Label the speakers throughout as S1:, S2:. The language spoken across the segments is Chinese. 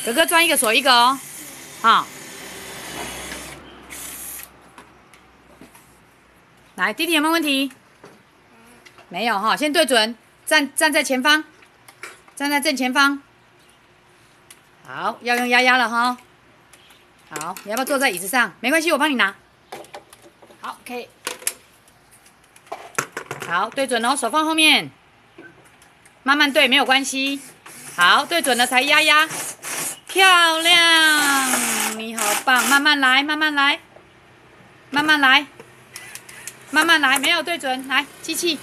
S1: 哥哥钻一个锁一个哦，好。来，弟弟有没有问题？没有哈，先对准，站在前方，站在正前方。好，要用压压了哈。好，你要不要坐在椅子上？没关系，我帮你拿。好，可以。好，对准哦，手放后面，慢慢对，没有关系。好，对准了才压压，漂亮，你好棒，慢慢来，慢慢来，慢慢来，慢慢来，没有对准，来，机器，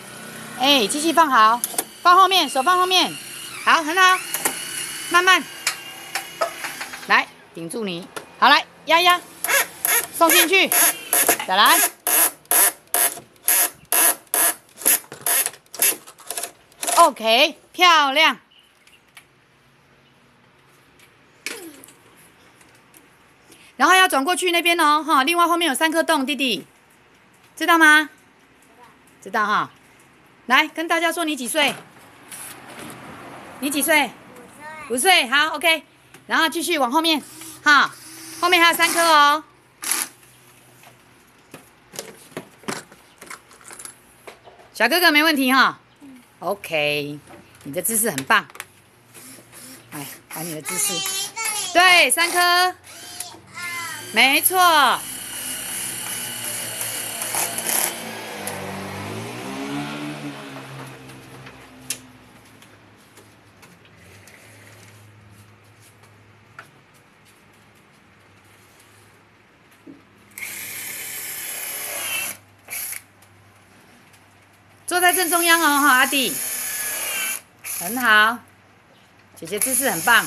S1: 哎，机器放好，放后面，手放后面，好，很好，慢慢，来，顶住你，好，来，压压，送进去，再来。OK， 漂亮。然后要转过去那边哦，哈，另外后面有3颗洞，弟弟，知道吗？知道哈。来跟大家说你几岁？你几岁？5岁。好 ，OK。然后继续往后面，哈，后面还有3颗哦。小哥哥没问题哈。OK， 你的姿势很棒。来，把你的姿势。对，3颗。没错。坐在正中央哦，哈，阿弟，很好，姐姐姿势很棒，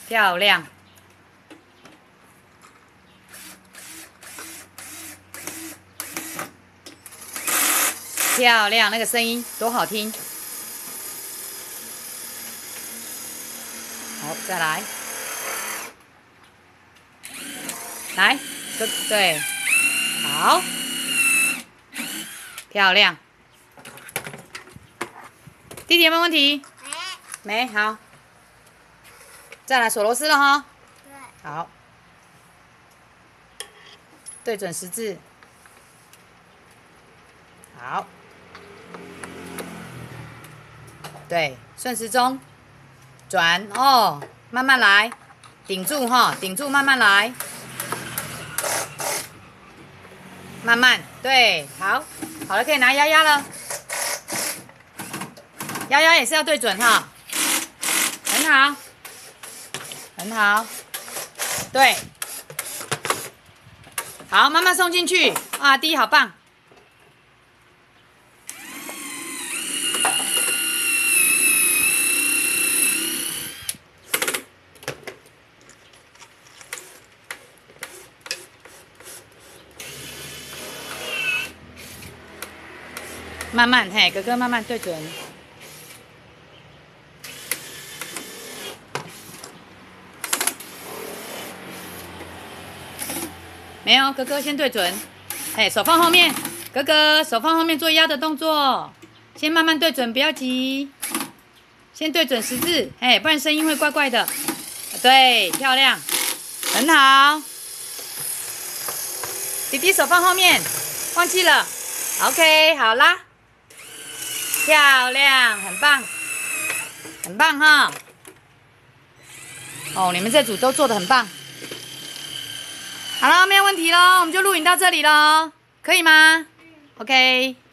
S1: 漂亮，漂亮，那个声音多好听。好，再来，来，对，好。漂亮，弟弟有没有问题？没，好，再来锁螺丝了哈。对。好，对准十字。好。对，顺时钟，转哦，慢慢来，顶住哈，顶住，慢慢来，慢慢，对，好。好了，可以拿压压了。压压也是要对准哈，很好，很好，对，好，慢慢送进去啊，弟好棒。慢慢，嘿，哥哥慢慢对准。没有，哥哥先对准。嘿，手放后面，哥哥手放后面做压的动作。先慢慢对准，不要急。先对准十字，嘿，不然声音会怪怪的。对，漂亮，很好。弟弟手放后面，忘记了。OK， 好啦。漂亮，很棒，很棒哈！哦，你们这组都做得很棒。好了，没有问题喽，我们就录影到这里喽，可以吗？OK。